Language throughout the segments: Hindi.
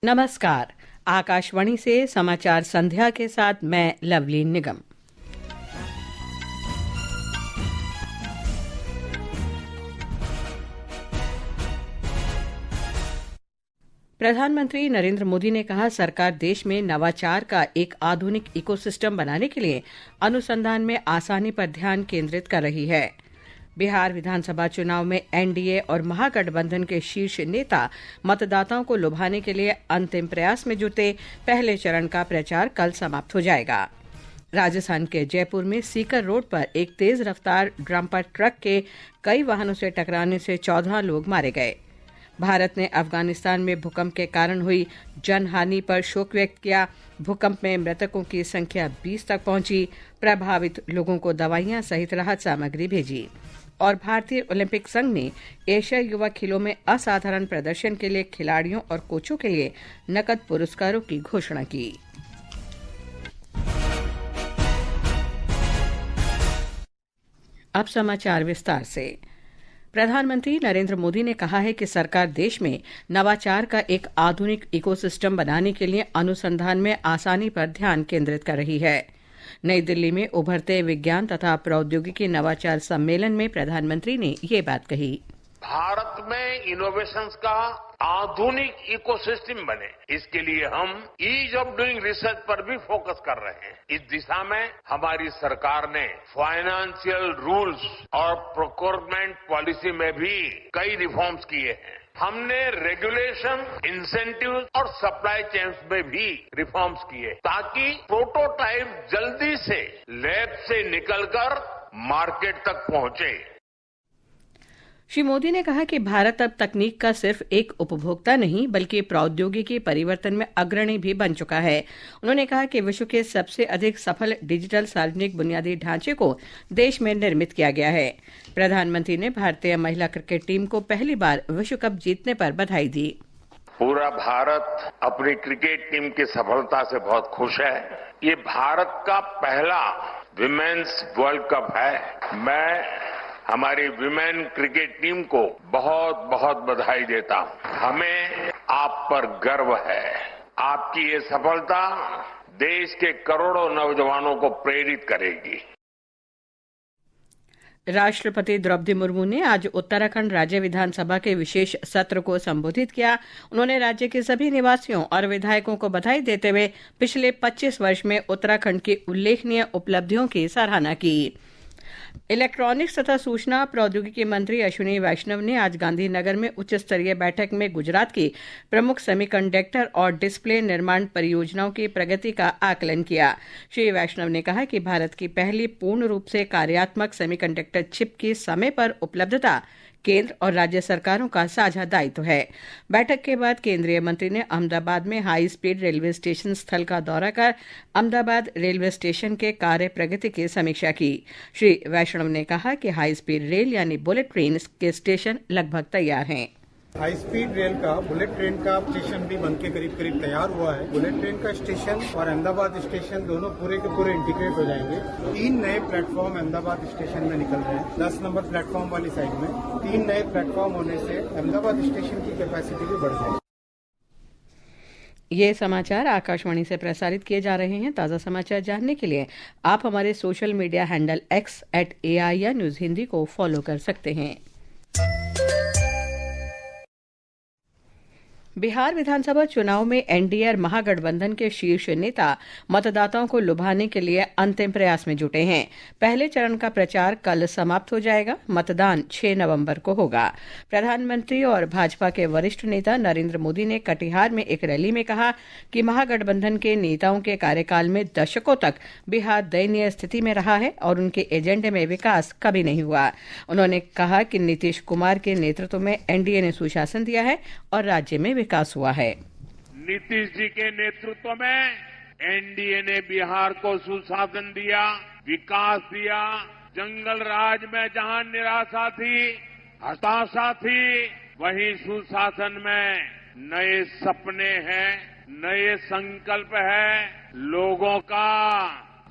नमस्कार। आकाशवाणी से समाचार संध्या के साथ मैं लवली निगम। प्रधानमंत्री नरेंद्र मोदी ने कहा, सरकार देश में नवाचार का एक आधुनिक इकोसिस्टम बनाने के लिए अनुसंधान में आसानी पर ध्यान केंद्रित कर रही है। बिहार विधानसभा चुनाव में एनडीए और महागठबंधन के शीर्ष नेता मतदाताओं को लुभाने के लिए अंतिम प्रयास में जुटे। पहले चरण का प्रचार कल समाप्त हो जाएगा। राजस्थान के जयपुर में सीकर रोड पर एक तेज रफ्तार डंपर ट्रक के कई वाहनों से टकराने से 14 लोग मारे गए। भारत ने अफगानिस्तान में भूकंप के कारण हुई जनहानि पर शोक व्यक्त किया। भूकंप में मृतकों की संख्या 20 तक पहुंची। प्रभावित लोगों को दवाइयां सहित राहत सामग्री भेजी। और भारतीय ओलंपिक संघ ने एशिया युवा खेलों में असाधारण प्रदर्शन के लिए खिलाड़ियों और कोचों के लिए नकद पुरस्कारों की घोषणा की। अब समाचार विस्तार से। प्रधानमंत्री नरेंद्र मोदी ने कहा है कि सरकार देश में नवाचार का एक आधुनिक इकोसिस्टम बनाने के लिए अनुसंधान में आसानी पर ध्यान केंद्रित कर रही है। नई दिल्ली में उभरते विज्ञान तथा प्रौद्योगिकी नवाचार सम्मेलन में प्रधानमंत्री ने ये बात कही। भारत में इनोवेशंस का आधुनिक इकोसिस्टम बने, इसके लिए हम ईज ऑफ डूइंग रिसर्च पर भी फोकस कर रहे हैं। इस दिशा में हमारी सरकार ने फाइनेंशियल रूल्स और प्रोक्योरमेंट पॉलिसी में भी कई रिफॉर्म्स किए हैं। हमने रेगुलेशन, इंसेंटिव और सप्लाई चेन्स में भी रिफॉर्म्स किए ताकि प्रोटोटाइप जल्दी से लैब से निकलकर मार्केट तक पहुंचे। श्री मोदी ने कहा कि भारत अब तकनीक का सिर्फ एक उपभोक्ता नहीं बल्कि प्रौद्योगिकी परिवर्तन में अग्रणी भी बन चुका है। उन्होंने कहा कि विश्व के सबसे अधिक सफल डिजिटल सार्वजनिक बुनियादी ढांचे को देश में निर्मित किया गया है। प्रधानमंत्री ने भारतीय महिला क्रिकेट टीम को पहली बार विश्व कप जीतने पर बधाई दी। पूरा भारत अपनी क्रिकेट टीम की सफलता से बहुत खुश है। ये भारत का पहला विमेन्स वर्ल्ड कप है। मैं हमारी विमेन क्रिकेट टीम को बहुत बहुत बधाई देता हूं। हमें आप पर गर्व है। आपकी ये सफलता देश के करोड़ों नौजवानों को प्रेरित करेगी। राष्ट्रपति द्रौपदी मुर्मू ने आज उत्तराखंड राज्य विधानसभा के विशेष सत्र को संबोधित किया। उन्होंने राज्य के सभी निवासियों और विधायकों को बधाई देते हुए पिछले 25 वर्ष में उत्तराखंड की उल्लेखनीय उपलब्धियों की सराहना की। इलेक्ट्रॉनिक्स तथा सूचना प्रौद्योगिकी मंत्री अश्विनी वैष्णव ने आज गांधीनगर में उच्च स्तरीय बैठक में गुजरात की प्रमुख सेमीकंडक्टर और डिस्प्ले निर्माण परियोजनाओं की प्रगति का आकलन किया। श्री वैष्णव ने कहा कि भारत की पहली पूर्ण रूप से कार्यात्मक सेमीकंडक्टर चिप की समय पर उपलब्धता केंद्र और राज्य सरकारों का साझा दायित्व है। बैठक के बाद केंद्रीय मंत्री ने अहमदाबाद में हाई स्पीड रेलवे स्टेशन स्थल का दौरा कर अहमदाबाद रेलवे स्टेशन के कार्य प्रगति की समीक्षा की। श्री वैष्णव ने कहा कि हाई स्पीड रेल यानी बुलेट ट्रेन के स्टेशन लगभग तैयार हैं। हाई स्पीड रेल का बुलेट ट्रेन का स्टेशन भी बनके करीब करीब तैयार हुआ है। बुलेट ट्रेन का स्टेशन और अहमदाबाद स्टेशन दोनों पूरे के पूरे इंटीग्रेट हो जाएंगे। 3 नए प्लेटफॉर्म अहमदाबाद स्टेशन में निकल रहे हैं। 10 नंबर प्लेटफॉर्म वाली साइड में 3 नए प्लेटफॉर्म होने से अहमदाबाद स्टेशन की कैपेसिटी भी बढ़ जाएगी। ये समाचार आकाशवाणी से प्रसारित किए जा रहे हैं। ताज़ा समाचार जानने के लिए आप हमारे social media handle X@AIR news Hindi को फॉलो कर सकते हैं। बिहार विधानसभा चुनाव में एनडीए और महागठबंधन के शीर्ष नेता मतदाताओं को लुभाने के लिए अंतिम प्रयास में जुटे हैं। पहले चरण का प्रचार कल समाप्त हो जाएगा। मतदान 6 नवंबर को होगा। प्रधानमंत्री और भाजपा के वरिष्ठ नेता नरेंद्र मोदी ने कटिहार में एक रैली में कहा कि महागठबंधन के नेताओं के कार्यकाल में दशकों तक बिहार दयनीय स्थिति में रहा है और उनके एजेंडे में विकास कभी नहीं हुआ। उन्होंने कहा कि नीतीश कुमार के नेतृत्व में एनडीए ने सुशासन दिया है और राज्य में विकास हुआ है। नीतीश जी के नेतृत्व में एनडीए ने बिहार को सुशासन दिया, विकास दिया। जंगल राज में जहां निराशा थी, हताशा थी, वहीं सुशासन में नए सपने हैं, नए संकल्प है। लोगों का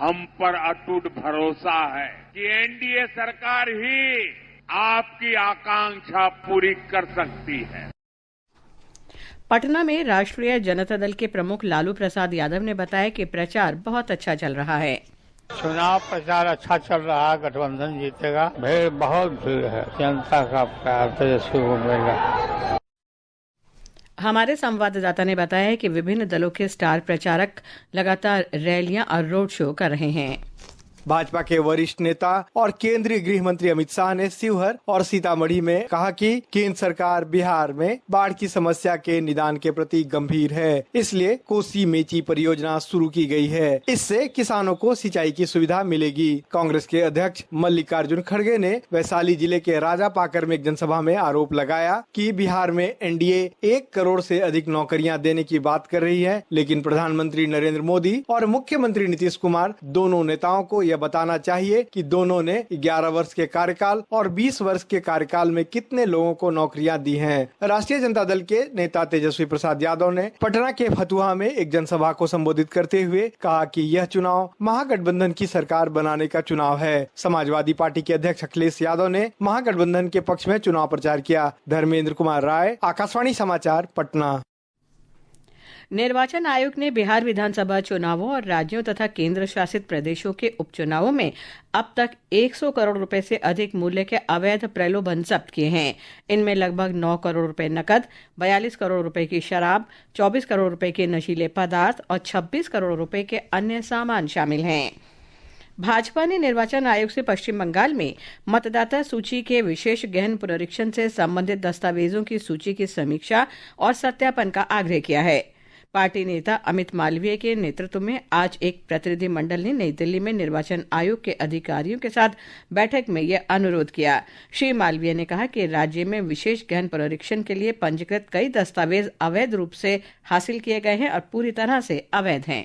हम पर अटूट भरोसा है कि एनडीए सरकार ही आपकी आकांक्षा पूरी कर सकती है। पटना में राष्ट्रीय जनता दल के प्रमुख लालू प्रसाद यादव ने बताया कि प्रचार बहुत अच्छा चल रहा है। चुनाव प्रचार अच्छा चल रहा है, गठबंधन जीतेगा। भीड़ बहुत भीड़ है, जनता का प्यार तेजस्वी को मिलेगा। हमारे संवाददाता ने बताया है कि विभिन्न दलों के स्टार प्रचारक लगातार रैलियां और रोड शो कर रहे हैं। भाजपा के वरिष्ठ नेता और केंद्रीय गृह मंत्री अमित शाह ने शिवहर और सीतामढ़ी में कहा कि केंद्र सरकार बिहार में बाढ़ की समस्या के निदान के प्रति गंभीर है, इसलिए कोसी मेची परियोजना शुरू की गई है। इससे किसानों को सिंचाई की सुविधा मिलेगी। कांग्रेस के अध्यक्ष मल्लिकार्जुन खड़गे ने वैशाली जिले के राजापाकर में एक जनसभा में आरोप लगाया कि बिहार में एनडीए 1 करोड़ से अधिक नौकरियां देने की बात कर रही है, लेकिन प्रधानमंत्री नरेंद्र मोदी और मुख्यमंत्री नीतीश कुमार दोनों नेताओं को यह बताना चाहिए कि दोनों ने 11 वर्ष के कार्यकाल और 20 वर्ष के कार्यकाल में कितने लोगों को नौकरियां दी हैं। राष्ट्रीय जनता दल के नेता तेजस्वी प्रसाद यादव ने पटना के फतुहा में एक जनसभा को संबोधित करते हुए कहा कि यह चुनाव महागठबंधन की सरकार बनाने का चुनाव है। समाजवादी पार्टी के अध्यक्ष अखिलेश यादव ने महागठबंधन के पक्ष में चुनाव प्रचार किया। धर्मेंद्र कुमार राय, आकाशवाणी समाचार, पटना। निर्वाचन आयोग ने बिहार विधानसभा चुनावों और राज्यों तथा केंद्र शासित प्रदेशों के उपचुनावों में अब तक 100 करोड़ रुपए से अधिक मूल्य के अवैध प्रलोभन जब्त किए हैं। इनमें लगभग 9 करोड़ रुपए नकद, 42 करोड़ रुपए की शराब, 24 करोड़ रुपए के नशीले पदार्थ और 26 करोड़ रुपए के अन्य सामान शामिल हैं। भाजपा ने निर्वाचन आयोग से पश्चिम बंगाल में मतदाता सूची के विशेष गहन पुनरीक्षण से संबंधित दस्तावेजों की सूची की समीक्षा और सत्यापन का आग्रह किया है। पार्टी नेता अमित मालवीय के नेतृत्व में आज एक प्रतिनिधि मंडल ने नई दिल्ली में निर्वाचन आयोग के अधिकारियों के साथ बैठक में यह अनुरोध किया। श्री मालवीय ने कहा कि राज्य में विशेष गहन पुनरीक्षण के लिए पंजीकृत कई दस्तावेज अवैध रूप से हासिल किए गए हैं और पूरी तरह से अवैध हैं।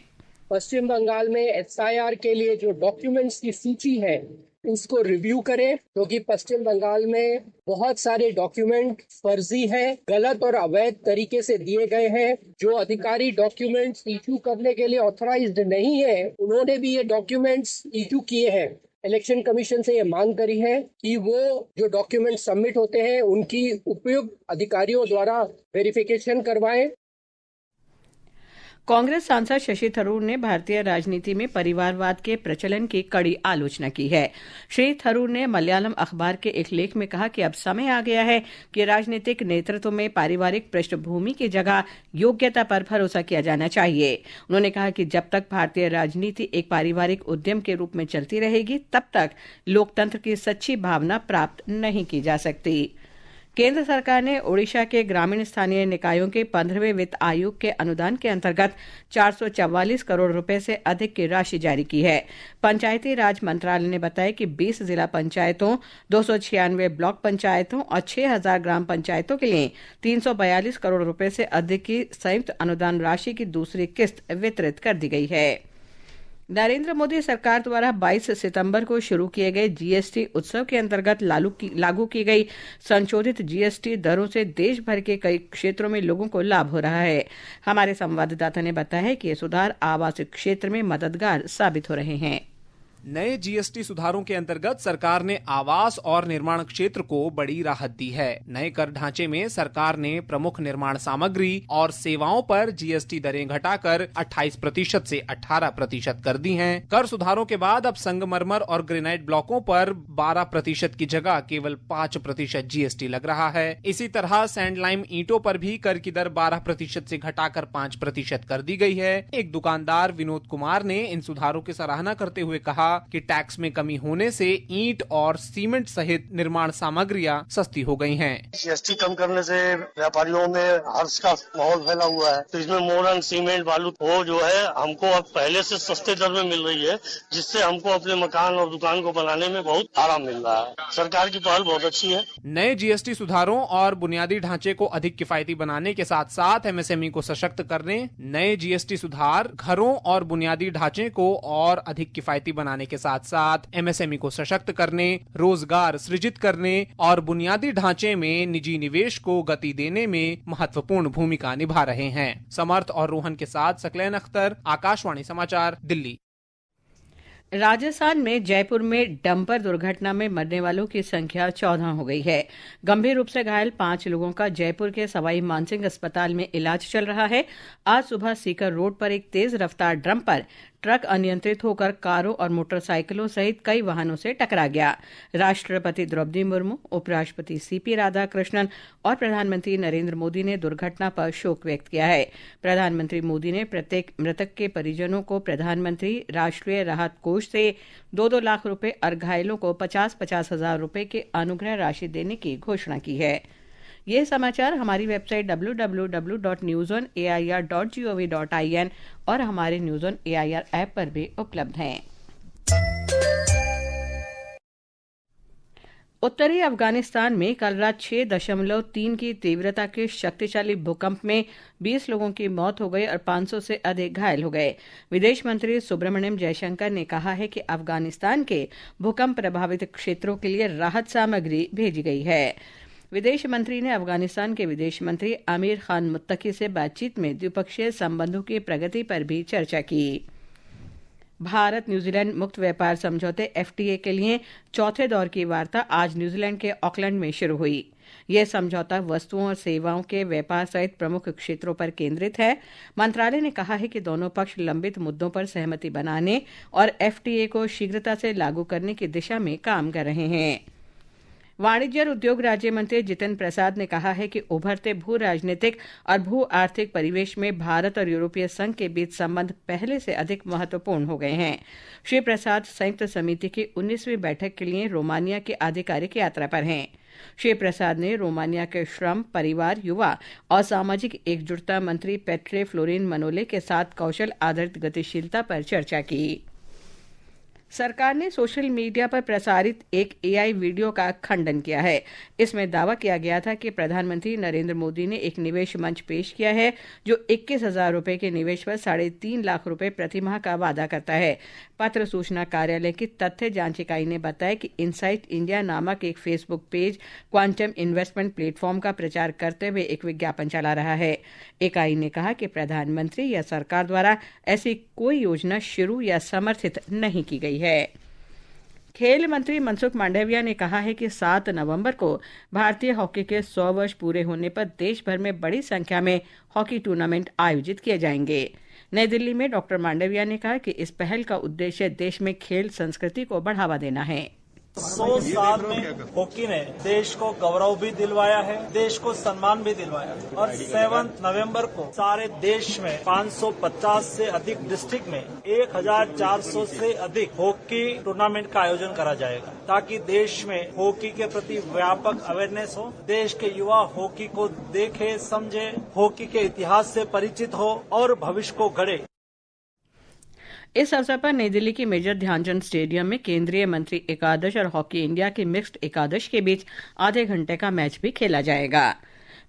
पश्चिम बंगाल में एसआईआर के लिए जो डॉक्यूमेंट्स की सूची है उसको रिव्यू करें, क्योंकि पश्चिम बंगाल में बहुत सारे डॉक्यूमेंट फर्जी हैं, गलत और अवैध तरीके से दिए गए हैं। जो अधिकारी डॉक्यूमेंट्स इशू करने के लिए ऑथराइज्ड नहीं है, उन्होंने भी ये डॉक्यूमेंट्स इशू किए हैं। इलेक्शन कमीशन से ये मांग करी है कि वो जो डॉक्यूमेंट सबमिट होते हैं उनकी उपयुक्त अधिकारियों द्वारा वेरिफिकेशन करवाएं। कांग्रेस सांसद शशि थरूर ने भारतीय राजनीति में परिवारवाद के प्रचलन की कड़ी आलोचना की है। श्री थरूर ने मलयालम अखबार के एक लेख में कहा कि अब समय आ गया है कि राजनीतिक नेतृत्व में पारिवारिक पृष्ठभूमि की जगह योग्यता पर भरोसा किया जाना चाहिए। उन्होंने कहा कि जब तक भारतीय राजनीति एक पारिवारिक उद्यम के रूप में चलती रहेगी, तब तक लोकतंत्र की सच्ची भावना प्राप्त नहीं की जा सकती। केंद्र सरकार ने ओडिशा के ग्रामीण स्थानीय निकायों के 15वें वित्त आयोग के अनुदान के अंतर्गत 444 करोड़ रुपए से अधिक की राशि जारी की है। पंचायती राज मंत्रालय ने बताया कि 20 जिला पंचायतों, 296 ब्लॉक पंचायतों और 6000 ग्राम पंचायतों के लिए 342 करोड़ रुपए से अधिक की संयुक्त अनुदान राशि की दूसरी किस्त वितरित कर दी गई है। नरेंद्र मोदी सरकार द्वारा 22 सितंबर को शुरू किए गए जीएसटी उत्सव के अंतर्गत लागू की गई संशोधित जीएसटी दरों से देश भर के कई क्षेत्रों में लोगों को लाभ हो रहा है। हमारे संवाददाता ने बताया है कि ये सुधार आवास क्षेत्र में मददगार साबित हो रहे हैं। नए जीएसटी सुधारों के अंतर्गत सरकार ने आवास और निर्माण क्षेत्र को बड़ी राहत दी है। नए कर ढांचे में सरकार ने प्रमुख निर्माण सामग्री और सेवाओं पर जीएसटी दरें घटाकर 28% से 18% कर दी हैं। कर सुधारों के बाद अब संगमरमर और ग्रेनाइट ब्लॉकों पर 12% की जगह केवल 5% जीएसटी लग रहा है। इसी तरह सैंडलाइम ईंटों पर भी कर की दर 12% से घटाकर 5% कर दी गई है। एक दुकानदार विनोद कुमार ने इन सुधारों की सराहना करते हुए कहा कि टैक्स में कमी होने से ईंट और सीमेंट सहित निर्माण सामग्रियां सस्ती हो गई हैं। जीएसटी कम करने से व्यापारियों में हर्ष का माहौल फैला हुआ है। तो इसमें मोरंग, सीमेंट, बालू वो जो है हमको अब पहले से सस्ते दर में मिल रही है, जिससे हमको अपने मकान और दुकान को बनाने में बहुत आराम मिल रहा है। सरकार की पहल बहुत अच्छी है। नए जीएसटी सुधारों और बुनियादी ढांचे को अधिक किफायती बनाने के साथ साथ एमएसएमई को सशक्त करने, नए जीएसटी सुधार घरों और बुनियादी ढांचे को और अधिक किफायती बनाने के साथ साथ एमएसएमई को सशक्त करने, रोजगार सृजित करने और बुनियादी ढांचे में निजी निवेश को गति देने में महत्वपूर्ण भूमिका निभा रहे हैं। समर्थ और रोहन के साथ सकलैन अख्तर, आकाशवाणी समाचार, दिल्ली। राजस्थान में जयपुर में डंपर दुर्घटना में मरने वालों की संख्या 14 हो गई है। गंभीर रूप से घायल 5 लोगों का जयपुर के सवाई मानसिंह अस्पताल में इलाज चल रहा है। आज सुबह सीकर रोड पर एक तेज रफ्तार डंपर ट्रक अनियंत्रित होकर कारों और मोटरसाइकिलों सहित कई वाहनों से टकरा गया। राष्ट्रपति द्रौपदी मुर्मू, उपराष्ट्रपति सीपी राधाकृष्णन और प्रधानमंत्री नरेंद्र मोदी ने दुर्घटना पर शोक व्यक्त किया है। प्रधानमंत्री मोदी ने प्रत्येक मृतक के परिजनों को प्रधानमंत्री राष्ट्रीय राहत कोष से 2-2 लाख रुपए और घायलों को 50-50 हजार रुपए की अनुग्रह राशि देने की घोषणा की है। ये समाचार हमारी वेबसाइट www.newsonair.gov.in और हमारे न्यूज़ ऑन एआईआर ऐप पर भी उपलब्ध हैं। उत्तरी अफगानिस्तान में कल रात 6.3 की तीव्रता के शक्तिशाली भूकंप में 20 लोगों की मौत हो गई और 500 से अधिक घायल हो गए। विदेश मंत्री सुब्रमण्यम जयशंकर ने कहा है कि अफगानिस्तान के भूकंप प्रभावित क्षेत्रों के लिए राहत सामग्री भेजी गई है। विदेश मंत्री ने अफगानिस्तान के विदेश मंत्री आमिर खान मुत्तकी से बातचीत में द्विपक्षीय संबंधों की प्रगति पर भी चर्चा की। भारत न्यूजीलैंड मुक्त व्यापार समझौते FTA के लिए चौथे दौर की वार्ता आज न्यूजीलैंड के ऑकलैंड में शुरू हुई। यह समझौता वस्तुओं और सेवाओं के व्यापार सहित प्रमुख क्षेत्रों पर केंद्रित है। मंत्रालय ने कहा है कि दोनों पक्ष लंबित मुद्दों पर सहमति बनाने और FTA को शीघ्रता से लागू करने की दिशा में काम कर रहे हैं। वाणिज्य और उद्योग राज्य मंत्री जितेंद्र प्रसाद ने कहा है कि उभरते भू राजनीतिक और भू आर्थिक परिवेश में भारत और यूरोपीय संघ के बीच संबंध पहले से अधिक महत्वपूर्ण हो गए हैं। श्री प्रसाद संयुक्त समिति की 19वीं बैठक के लिए रोमानिया की आधिकारिक यात्रा पर हैं। श्री प्रसाद ने रोमानिया के श्रम, परिवार, युवा और सामाजिक एकजुटता मंत्री पेट्रे फ्लोरिन मनोले के साथ कौशल आधारित गतिशीलता पर चर्चा की। सरकार ने सोशल मीडिया पर प्रसारित एक AI वीडियो का खंडन किया है। इसमें दावा किया गया था कि प्रधानमंत्री नरेंद्र मोदी ने एक निवेश मंच पेश किया है जो 21,000 रुपए के निवेश पर 3.5 लाख रुपए प्रतिमाह का वादा करता है। पत्र सूचना कार्यालय की तथ्य जांच इकाई ने बताया कि इनसाइट इंडिया नामक एक Facebook page quantum investment platform का प्रचार करते हुए एक विज्ञापन चला रहा है। इकाई ने कहा कि प्रधानमंत्री या सरकार द्वारा ऐसी कोई योजना शुरू या समर्थित नहीं की गई है। खेल मंत्री मनसुख मांडविया ने कहा है कि 7 नवंबर को भारतीय हॉकी के 100 वर्ष पूरे होने पर देश भर में बड़ी संख्या में हॉकी टूर्नामेंट आयोजित किए जाएंगे। नई दिल्ली में डॉक्टर मांडविया ने कहा कि इस पहल का उद्देश्य देश में खेल संस्कृति को बढ़ावा देना है। 100 साल में हॉकी ने देश को गौरव भी दिलवाया है, देश को सम्मान भी दिलवाया है और 7 नवंबर को सारे देश में 550 से अधिक डिस्ट्रिक्ट में 1400 से अधिक हॉकी टूर्नामेंट का आयोजन करा जाएगा ताकि देश में हॉकी के प्रति व्यापक अवेयरनेस हो, देश के युवा हॉकी को देखे, समझे, हॉकी के इतिहास से परिचित हो और भविष्य को गढ़े। इस अवसर पर नई दिल्ली के मेजर ध्यानचंद स्टेडियम में केंद्रीय मंत्री एकादश और हॉकी इंडिया की मिक्स्ड एकादश के बीच आधे घंटे का मैच भी खेला जाएगा।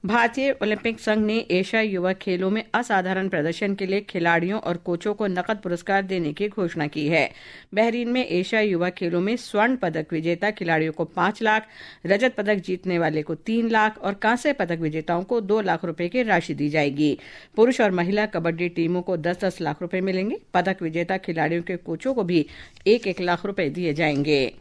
भारतीय ओलंपिक संघ ने एशियाई युवा खेलों में असाधारण प्रदर्शन के लिए खिलाड़ियों और कोचों को नकद पुरस्कार देने की घोषणा की है। बहरीन में एशियाई युवा खेलों में स्वर्ण पदक विजेता खिलाड़ियों को 5 लाख, रजत पदक जीतने वाले को 3 लाख और कांस्य पदक विजेताओं को 2 लाख रुपए की राशि दी जाएगी। पुरुष और महिला कबड्डी टीमों को 10-10 लाख रुपए मिलेंगे। पदक विजेता खिलाड़ियों के कोचों को भी 1-1 लाख रुपए दिए जाएंगे।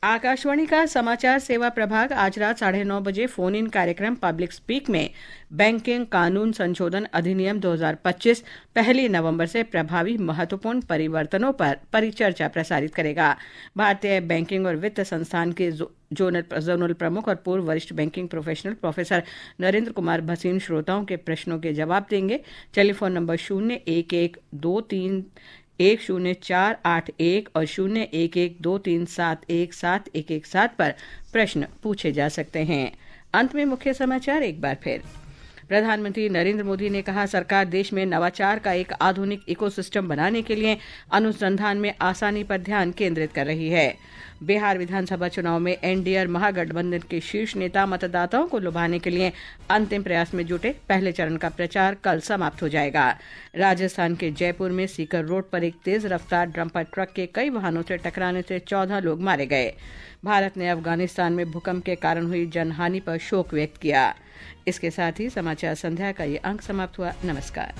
आकाशवाणी का समाचार सेवा प्रभाग आज रात 9:30 बजे फोन इन कार्यक्रम पब्लिक स्पीक में बैंकिंग कानून संशोधन अधिनियम 2025 1 नवंबर से प्रभावी महत्वपूर्ण परिवर्तनों पर परिचर्चा प्रसारित करेगा। भारतीय बैंकिंग और वित्त संस्थान के जोनल प्रमुख और पूर्व वरिष्ठ banking professional professor Narendra Kumar Bhasin श्रोताओं के प्रश्नों के जवाब देंगे। टेलीफोन नंबर 011231048 और 011237117 पर प्रश्न पूछे जा सकते हैं। अंत में मुख्य समाचार एक बार फिर। प्रधानमंत्री नरेंद्र मोदी ने कहा, सरकार देश में नवाचार का एक आधुनिक इकोसिस्टम बनाने के लिए अनुसंधान में आसानी पर ध्यान केंद्रित कर रही है। बिहार विधानसभा चुनाव में एनडीए और महागठबंधन के शीर्ष नेता मतदाताओं को लुभाने के लिए अंतिम प्रयास में जुटे। पहले चरण का प्रचार कल समाप्त हो जाएगा। राजस्थान के जयपुर में सीकर रोड पर एक तेज रफ्तार डंपर ट्रक के कई वाहनों से टकराने से 14 लोग मारे गए। भारत ने अफगानिस्तान में भूकंप के कारण हुई जनहानि पर शोक व्यक्त किया। इसके साथ ही समाचार संध्या का ये अंक समाप्त हुआ। नमस्कार।